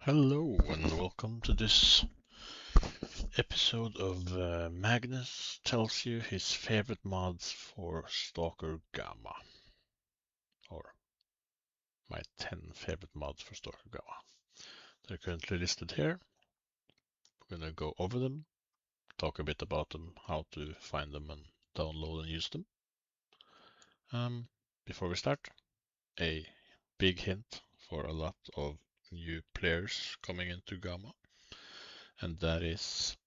Hello and welcome to this episode of Magnus tells you his favorite mods for Stalker Gamma, or my 10 favorite mods for Stalker Gamma. They're currently listed here. We're gonna go over them, talk a bit about them, how to find them and download and use them. Before we start, a big hint for a lot of new players coming into Gamma, and that is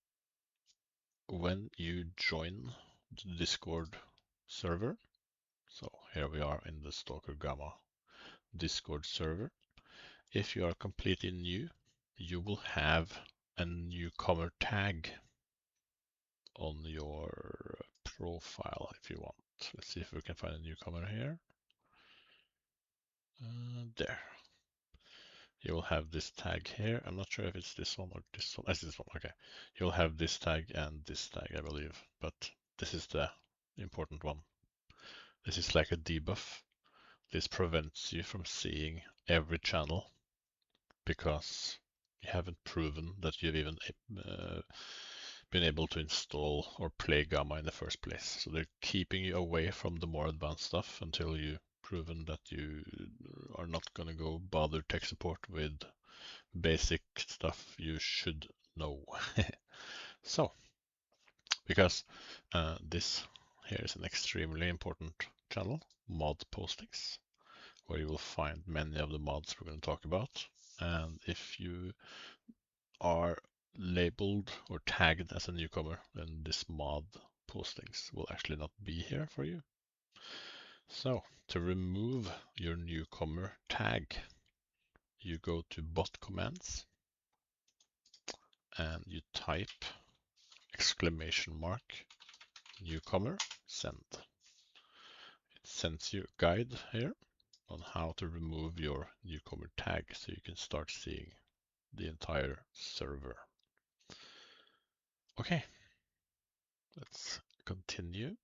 when you join the Discord server. So here we are in the Stalker Gamma Discord server. If you are completely new, you will have a newcomer tag on your profile if you want. Let's see if we can find a newcomer here. There. You will have this tag here. I'm not sure if it's this one or this one. It's this one. Okay. You'll have this tag and this tag, I believe. But this is the important one. This is like a debuff. This prevents you from seeing every channel because you haven't proven that you've even been able to install or play Gamma in the first place. So they're keeping you away from the more advanced stuff until you've proven that you are not going to go bother tech support with basic stuff you should know. So, because this here is an extremely important channel, mod postings, where you will find many of the mods we're going to talk about. And if you are labeled or tagged as a newcomer, then this mod postings will actually not be here for you. So to remove your newcomer tag, you go to bot commands and you type exclamation mark newcomer send. It sends you a guide here on how to remove your newcomer tag so you can start seeing the entire server. Okay, let's continue.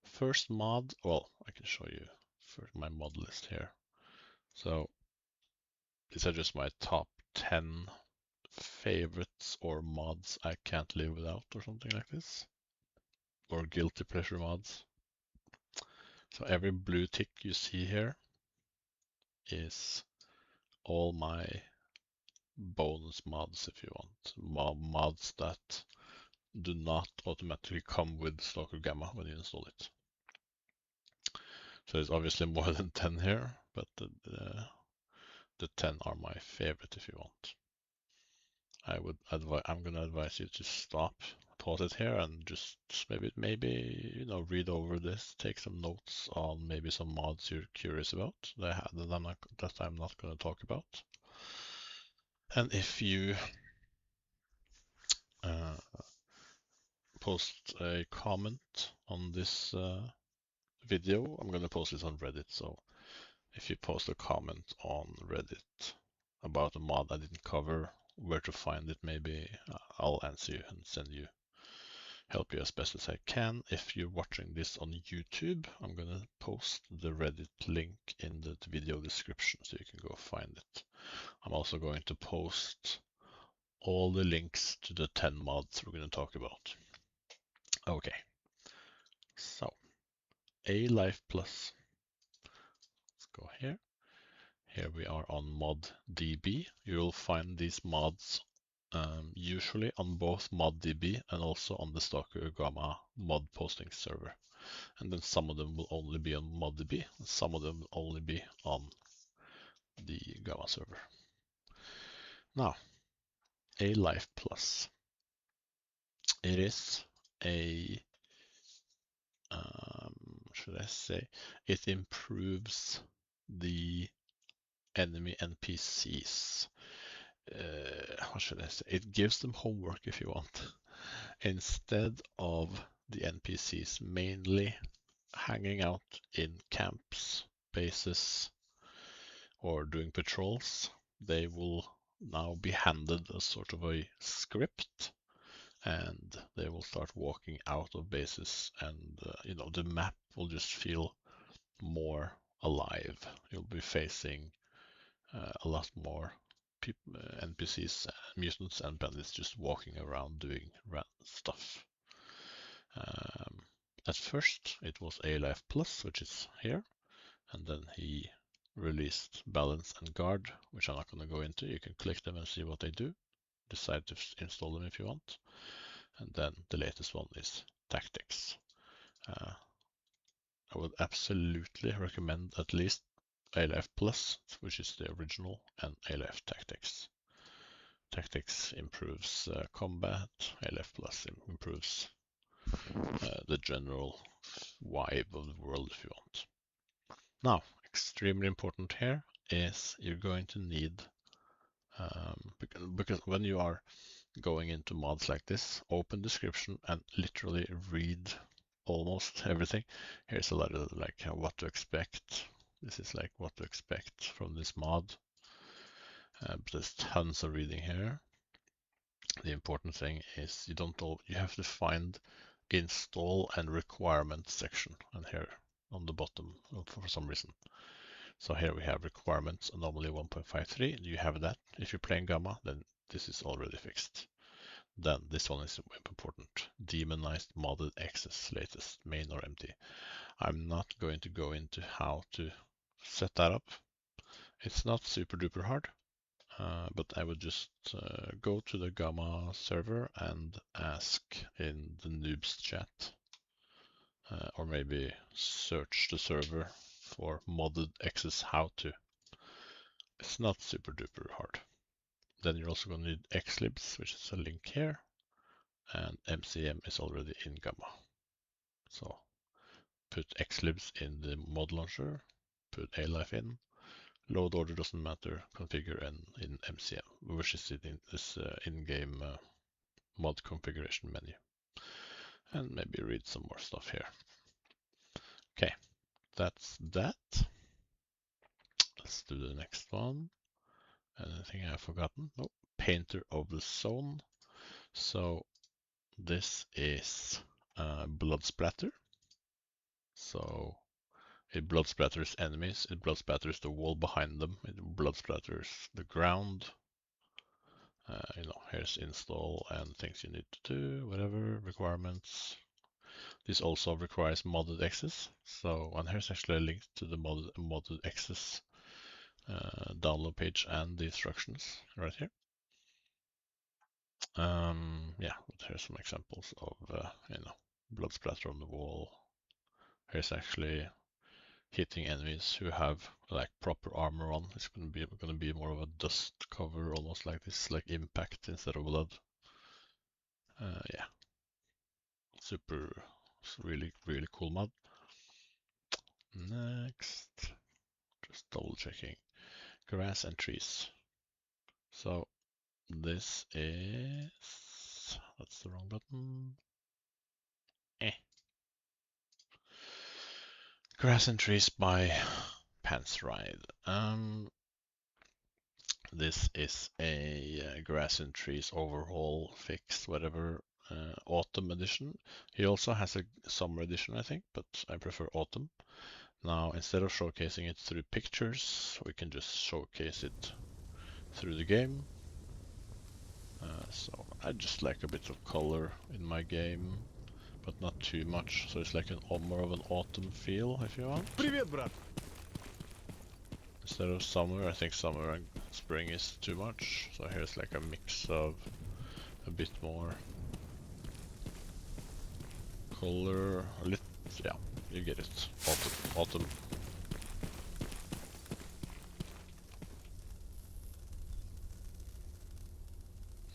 First mod, well, I can show you first my mod list here. So these are just my top 10 favorites or mods I can't live without or something like this. Or guilty pleasure mods. So every blue tick you see here is all my bonus mods if you want. Mods that do not automatically come with Stalker Gamma when you install it. So there's obviously more than 10 here, but the 10 are my favorite if you want. I'm gonna advise you to stop, pause it here, and just maybe read over this, take some notes on maybe some mods you're curious about that I'm not gonna talk about. And if you post a comment on this video, I'm gonna post this on Reddit. So if you post a comment on Reddit about a mod I didn't cover, where to find it, maybe I'll answer you and help you as best as I can. If you're watching this on YouTube, I'm gonna post the Reddit link in the video description so you can go find it. I'm also going to post all the links to the 10 mods we're gonna talk about. Okay, so A Life Plus. Let's go here. Here we are on ModDB. You'll find these mods usually on both ModDB and also on the Stalker Gamma mod posting server. And then some of them will only be on ModDB, and some of them will only be on the Gamma server. Now, A Life Plus. It is a, should I say, it improves the enemy NPCs. How should I say? It gives them homework if you want. Instead of the NPCs mainly hanging out in camps, bases, or doing patrols, they will now be handed a sort of a script, and they will start walking out of bases, and the map will just feel more alive. You'll be facing a lot more NPCs, mutants, and bandits just walking around doing stuff. At first, it was A Life Plus, which is here, and then he released Balance and Guard, which I'm not going to go into. You can click them and see what they do. Decide to install them if you want. And then the latest one is Tactics. I would absolutely recommend at least ALF Plus, which is the original, and ALF Tactics. Tactics improves combat, ALF Plus improves the general vibe of the world if you want. Now, extremely important here is you're going to need, because when you are going into mods like this, open description and literally read almost everything. Here's a lot of like what to expect. This is like what to expect from this mod. But there's tons of reading here. The important thing is you have to find install and requirements section, and here on the bottom for some reason. So here we have requirements, anomaly 1.53. You have that. If you're playing Gamma, then this is already fixed. Then this one is important. Demonized modded access latest main or empty. I'm not going to go into how to set that up. It's not super duper hard, but I would just go to the Gamma server and ask in the noobs chat, or maybe search the server for modded access how to. It's not super duper hard. Then you're also going to need xlibs, which is a link here, and MCM is already in Gamma. So put xlibs in the mod launcher, put alife in, load order doesn't matter, configure in MCM, which is in this in-game mod configuration menu. And maybe read some more stuff here. Okay, that's that. Let's do the next one. Anything I've forgotten? Nope. Painter of the Zone. So this is blood splatter. So it blood splatters enemies, it blood splatters the wall behind them, it blood splatters the ground. Here's install and things you need to do, whatever, requirements. This also requires modded access. So, and here's actually a link to the modded access download page and the instructions right here. Yeah, but here's some examples of, blood splatter on the wall. Here's actually hitting enemies who have like proper armor on. It's going to be more of a dust cover, almost like this, like impact instead of blood. Yeah, super, really cool mod. Next, just double checking grass and trees. So this is, that's the wrong button. Grass and trees by Pants Ride. This is a grass and trees overhaul, fix, whatever, autumn edition. He also has a summer edition, I think, but I prefer autumn. Now, instead of showcasing it through pictures, we can just showcase it through the game. So I just like a bit of color in my game, but not too much. So it's like more of an autumn feel, if you want. Привет, брат. Instead of summer, I think summer and spring is too much. So here's like a mix of a bit more color, yeah, you get it. Autumn.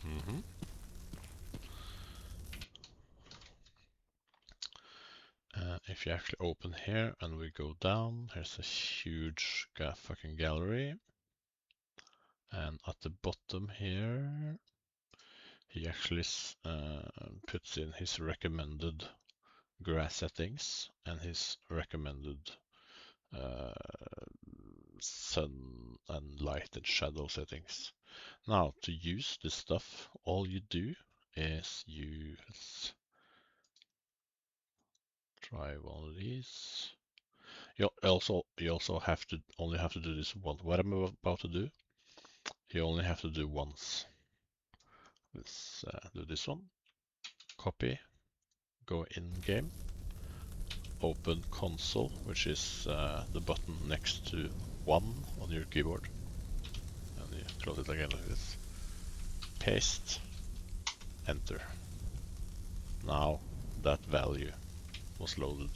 Mm-hmm. If you actually open here and we go down, here's a huge fucking gallery. And at the bottom here, he actually puts in his recommended grass settings and his recommended sun and light and shadow settings. Now, to use this stuff, all you do is let's try one of these. You also only have to do this one. What I'm about to do you only have to do once. Let's do this one. Copy, go in game, open console, which is the button next to 1 on your keyboard. And you close it again like this. Paste, enter. Now that value was loaded.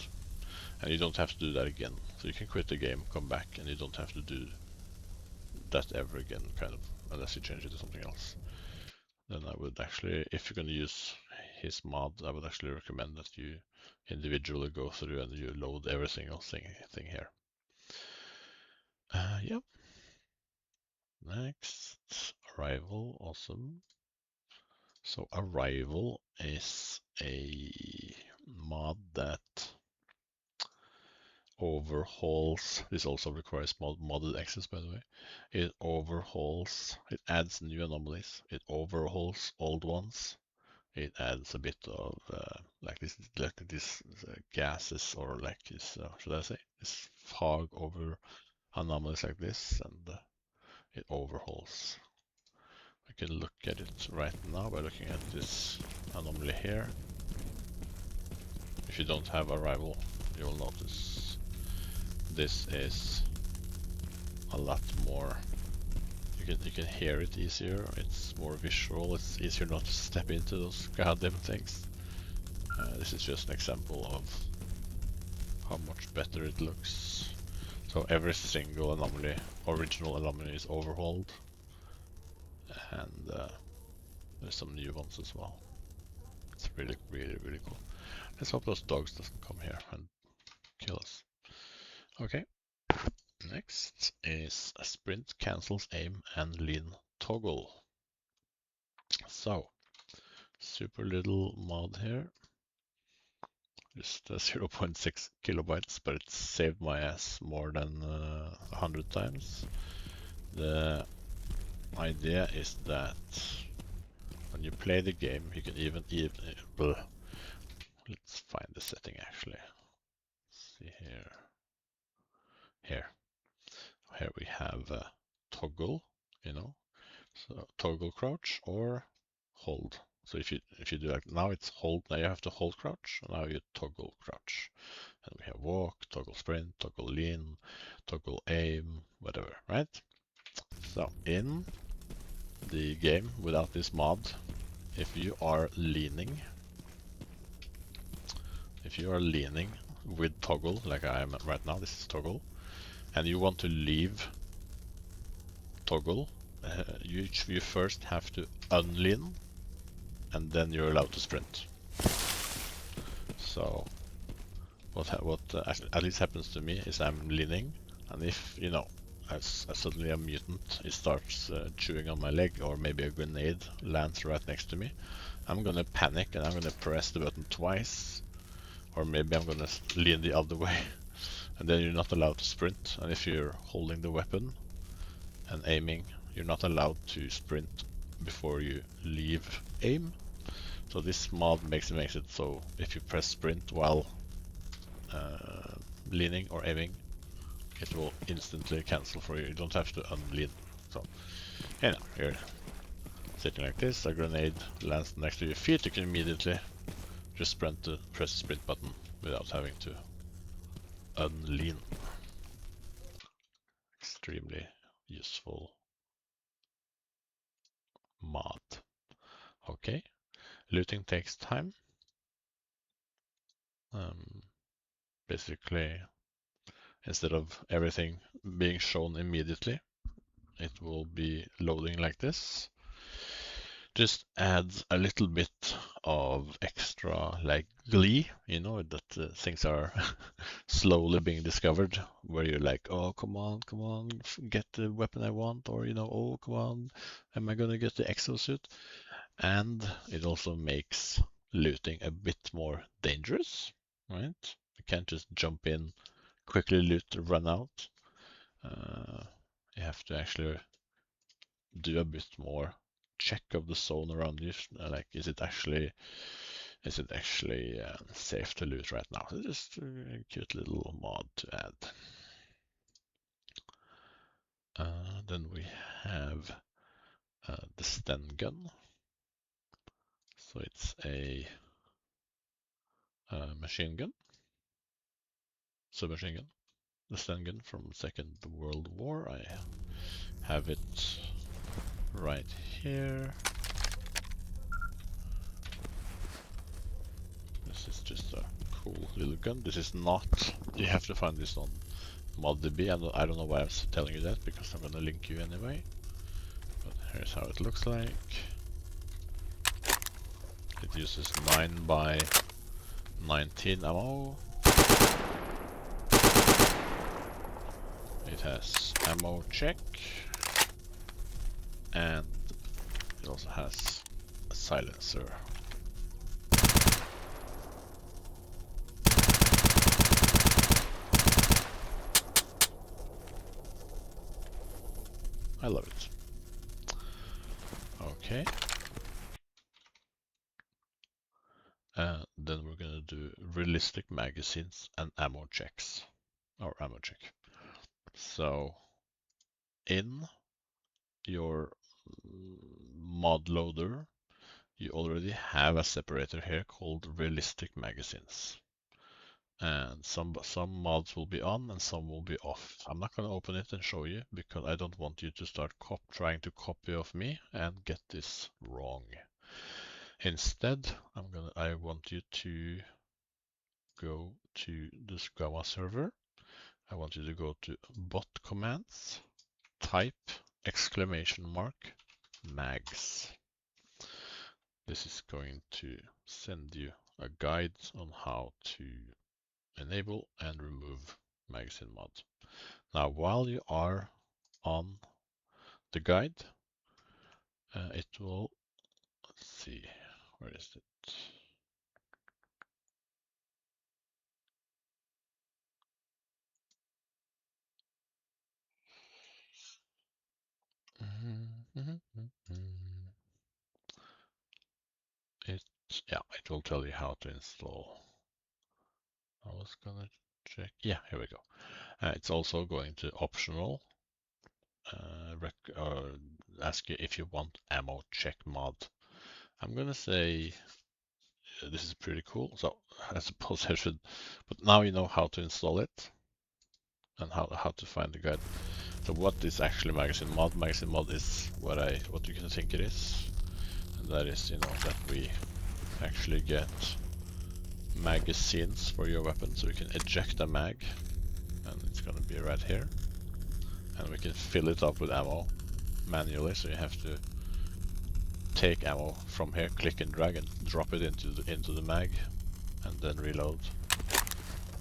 And you don't have to do that again. So you can quit the game, come back, and you don't have to do that ever again, kind of, unless you change it to something else. Then I would actually, if you're going to use his mod, I would actually recommend that you individually go through and you load every single thing here. Yep. Next, Arrival, awesome. So Arrival is a mod that overhauls, this also requires modded access by the way, it overhauls, it adds new anomalies, it overhauls old ones, it adds a bit of like this gases, or like this, should I say, this fog over anomalies like this, and it overhauls. We can look at it right now by looking at this anomaly here. If you don't have Arrival, you will notice this is a lot more. You can hear it easier. It's more visual. It's easier not to step into those goddamn things. This is just an example of how much better it looks. So every single anomaly, original anomaly, is overhauled, and there's some new ones as well. It's really, really, really cool. Let's hope those dogs doesn't come here and kill us. Okay. Next is a sprint cancels aim and lean toggle. So, super little mod here. Just 0.6 kilobytes, but it saved my ass more than 100 times. The idea is that when you play the game, you can even let's find the setting actually. Let's see here. Here we have toggle, you know, so toggle crouch or hold. So if you do like now, it's hold. Now you have to hold crouch. Now you toggle crouch, and we have walk, toggle sprint, toggle lean, toggle aim, whatever, right? So in the game without this mod, if you are leaning with toggle, like I am right now, this is toggle, and you want to leave toggle, you first have to unlean, and then you're allowed to sprint. So what at least happens to me is I'm leaning, and if, you know, as suddenly a mutant, it starts chewing on my leg, or maybe a grenade lands right next to me, I'm gonna panic and I'm gonna press the button twice, or maybe I'm gonna lean the other way, and then you're not allowed to sprint. And if you're holding the weapon and aiming, you're not allowed to sprint before you leave aim. So this mod makes it so if you press sprint while leaning or aiming, it will instantly cancel for you. You don't have to unlean. So, you know, you're sitting like this, a grenade lands next to your feet, you can immediately just press the sprint button without having to unlean. Extremely useful mod. Okay, looting takes time. Basically, instead of everything being shown immediately, it will be loading like this. Just adds a little bit of extra, like, glee, you know, that things are slowly being discovered, where you're like, oh, come on, get the weapon I want, or, you know, oh, come on, am I gonna get the exosuit? And it also makes looting a bit more dangerous, right? You can't just jump in, quickly loot, run out. You have to actually do a bit more check of the zone around you. Like, is it actually safe to loot right now? So just a cute little mod to add. Then we have the Sten gun. So it's a machine gun, submachine gun. The Sten gun from Second World War. I have it right here. This is just a cool little gun. This is not, you have to find this on ModDB. I don't know why I was telling you that, because I'm gonna link you anyway. But here's how it looks like. It uses 9x19 ammo. It has ammo check, and it also has a silencer. I love it. Okay. Then we're gonna do realistic magazines and ammo checks, or ammo check. So in your mod loader, you already have a separator here called realistic magazines. And some mods will be on and some will be off. I'm not going to open it and show you because I don't want you to start trying to copy off me and get this wrong. Instead, I want you to go to the Scala server. I want you to go to bot commands, type !mags. This is going to send you a guide on how to enable and remove magazine mod. Now, while you are on the guide, it will, let's see, where is it? It will tell you how to install. I was gonna check. Yeah, here we go. It's also going to optional ask you if you want ammo check mod. I'm gonna say this is pretty cool. So I suppose I should, but now you know how to install it and how to find the guide. So what is actually magazine mod? Magazine mod is what you can think it is, and that is, that we actually get magazines for your weapon, so you can eject a mag, and it's gonna be right here, and we can fill it up with ammo manually. So you have to take ammo from here, click and drag, and drop it into the mag, and then reload.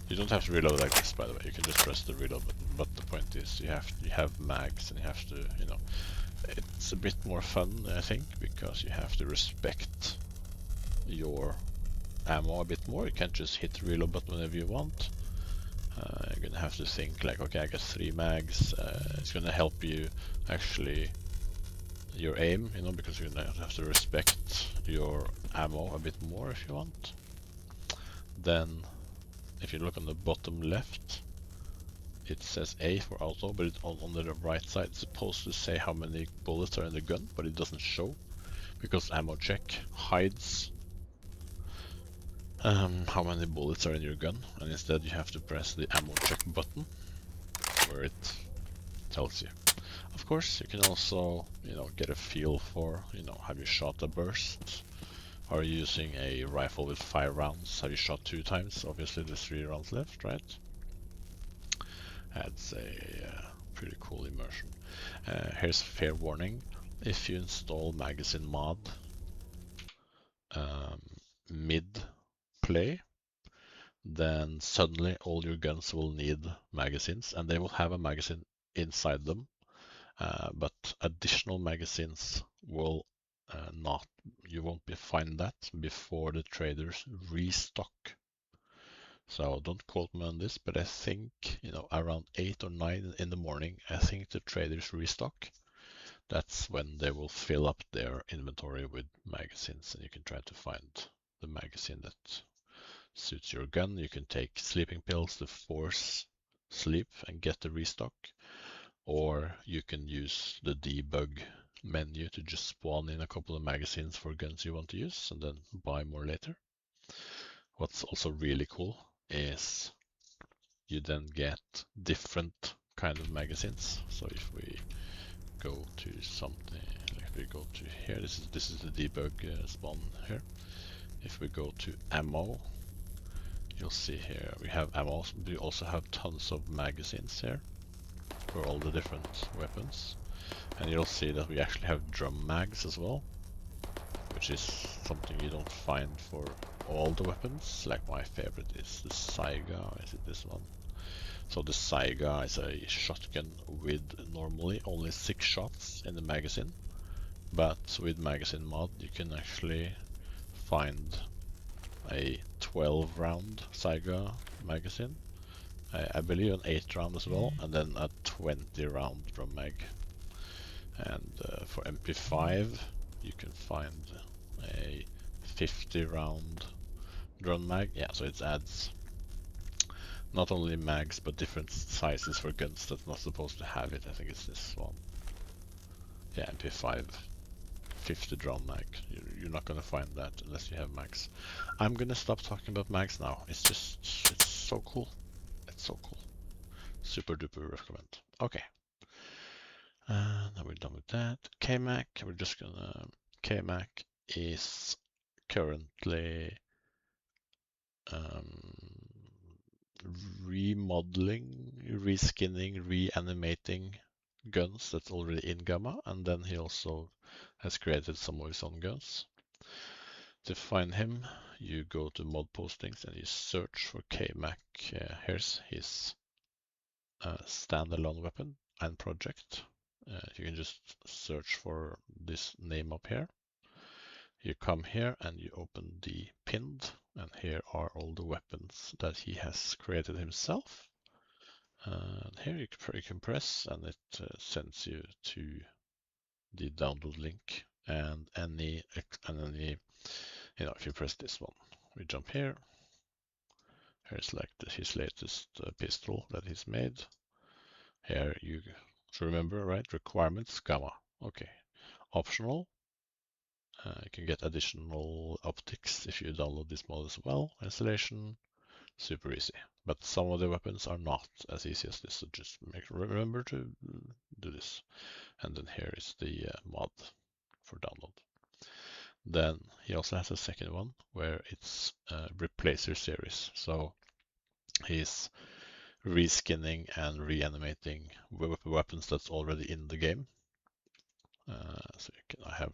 You don't have to reload like this, by the way. You can just press the reload button. But the point is, you have mags, and you have to, it's a bit more fun, I think, because you have to respect your ammo a bit more. You can't just hit the reload button whenever you want. You're gonna have to think like, okay, I got 3 mags. It's gonna help you actually your aim, because you're gonna have to respect your ammo a bit more if you want. Then, if you look on the bottom left, it says A for auto, but it's on the right side. It's supposed to say how many bullets are in the gun, but it doesn't show because ammo check hides how many bullets are in your gun, and instead you have to press the ammo check button where it tells you. Of course, you can also, get a feel for, have you shot a burst? Are you using a rifle with 5 rounds? Have you shot 2 times? Obviously there's 3 rounds left, right? That's a pretty cool immersion. Here's a fair warning. If you install magazine mod mid-play, then suddenly all your guns will need magazines, and they will have a magazine inside them. But additional magazines will not. You won't find that before the traders restock. So don't quote me on this, but I think, around 8 or 9 in the morning, I think the traders restock. That's when they will fill up their inventory with magazines, and you can try to find the magazine that suits your gun. You can take sleeping pills to force sleep and get the restock, or you can use the debug menu to just spawn in a couple of magazines for guns you want to use and then buy more later. What's also really cool is you then get different kind of magazines. So if we go to something, like we go to here, this is the debug spawn here. If we go to ammo, you'll see here we have ammo. We also have tons of magazines here for all the different weapons. And you'll see that we actually have drum mags as well, which is something you don't find for all the weapons. Like my favorite is the Saiga, is it this one? So the Saiga is a shotgun with normally only 6 shots in the magazine, but with magazine mod you can actually find a 12 round Saiga magazine. I believe an 8 round as well, and then a 20 round drum mag. And for MP5 you can find a 50 round drum mag. Yeah, so it adds not only mags but different sizes for guns that's not supposed to have it. I think it's this one. Yeah, MP5 50 drum mag. You're not gonna find that unless you have mags. I'm gonna stop talking about mags now. It's so cool. It's so cool. Super duper recommend. Okay. Now we're done with that. KMac, we're just gonna... KMac is currently remodeling, reskinning, reanimating guns that's already in Gamma, and then he also has created some of his own guns. To find him, you go to mod postings and you search for KMac. Here's his standalone weapon and project. You can just search for this name up here. You come here and you open the pinned, and here are all the weapons that he has created himself. Here you can press and it sends you to the download link, and any, if you press this one, we jump here. Here's like his latest pistol that he's made. Here you should remember, right? Requirements, Gamma. Okay. Optional. You can get additional optics if you download this mod as well. Installation, super easy. But some of the weapons are not as easy as this, so just remember to do this. And then here is the mod for download. Then he also has a second one where it's Replacer series. So he's reskinning and reanimating weapons that's already in the game. I have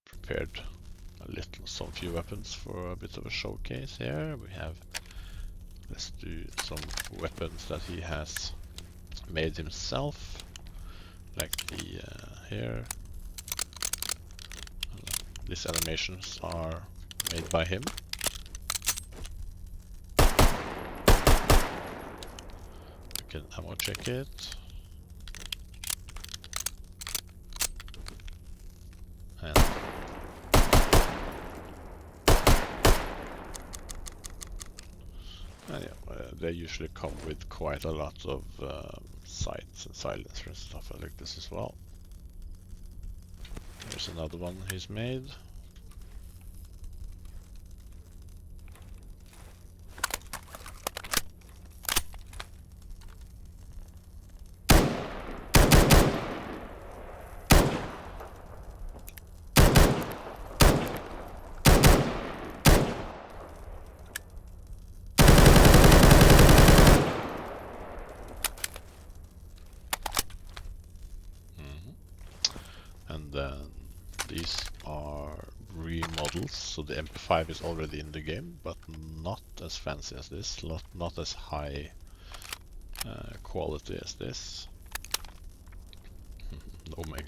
prepared some few weapons for a bit of a showcase here. Let's do some weapons that he has made himself, like the here. These animations are made by him. You can ammo check it. And they usually come with quite a lot of sights and silencers and stuff like this as well. There's another one he's made. And then these are remodels, so the MP5 is already in the game, but not as fancy as this, not as high quality as this. No mag.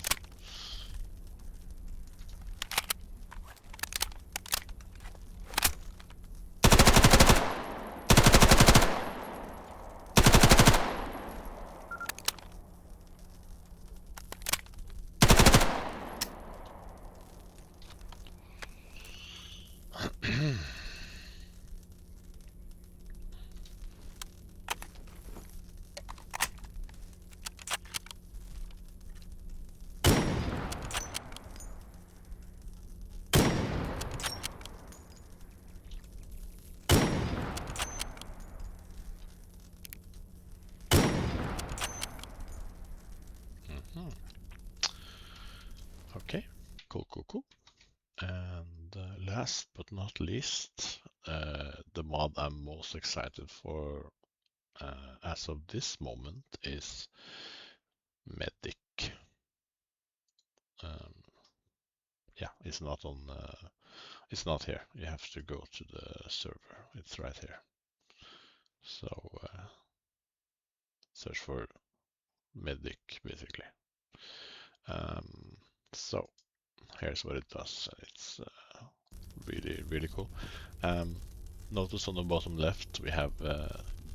Cool. And last but not least, the mod I'm most excited for as of this moment is Medic. Yeah, it's not on. It's not here. You have to go to the server. It's right here. So search for Medic basically. So here's what it does. It's really cool. Notice on the bottom left we have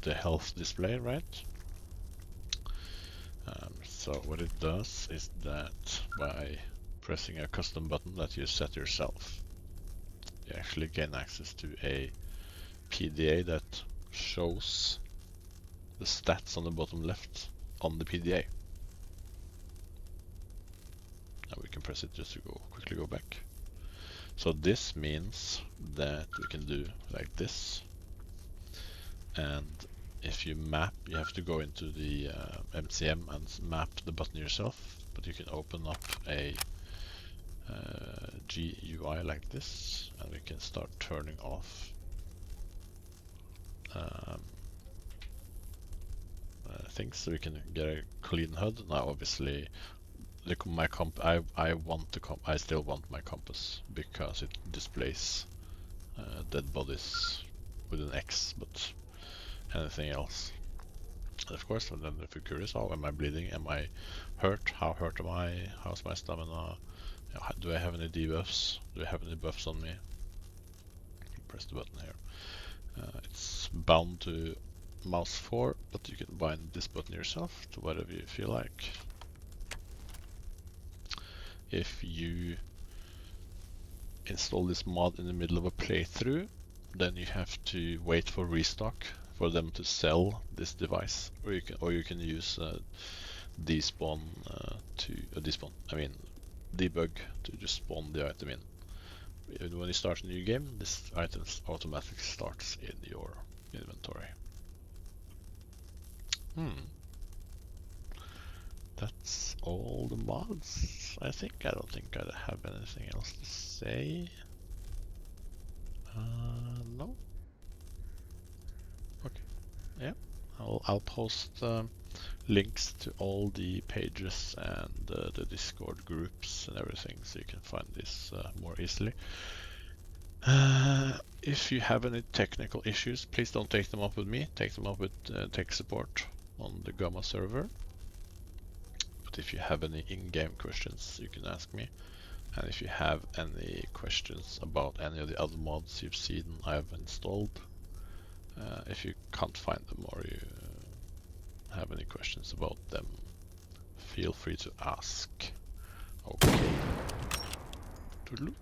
the health display, right? So what it does is that by pressing a custom button that you set yourself, you actually gain access to a PDA that shows the stats on the bottom left on the PDA. And we can press it just to quickly go back. So this means that we can do like this. And if you map, you have to go into the MCM and map the button yourself, but you can open up a GUI like this, and we can start turning off things so we can get a clean HUD. Now obviously I still want my compass because it displays dead bodies with an X, but anything else. And of course, and then if you're curious, oh, am I bleeding? Am I hurt? How hurt am I? How's my stamina? Do I have any debuffs? Do I have any buffs on me? Press the button here. It's bound to mouse 4, but you can bind this button yourself to whatever you feel like. If you install this mod in the middle of a playthrough, then you have to wait for restock for them to sell this device, or you can use despawn debug to just spawn the item in. Even when you start a new game, this item automatically starts in your inventory. That's all the mods, I think. I don't think I have anything else to say. No. Okay. Yeah. I'll post links to all the pages and the Discord groups and everything, so you can find this more easily. If you have any technical issues, please don't take them up with me. Take them up with tech support on the Gamma server. But if you have any in-game questions, you can ask me. And if you have any questions about any of the other mods you've seen I've installed, if you can't find them or you have any questions about them, feel free to ask. Okay. Toodaloo.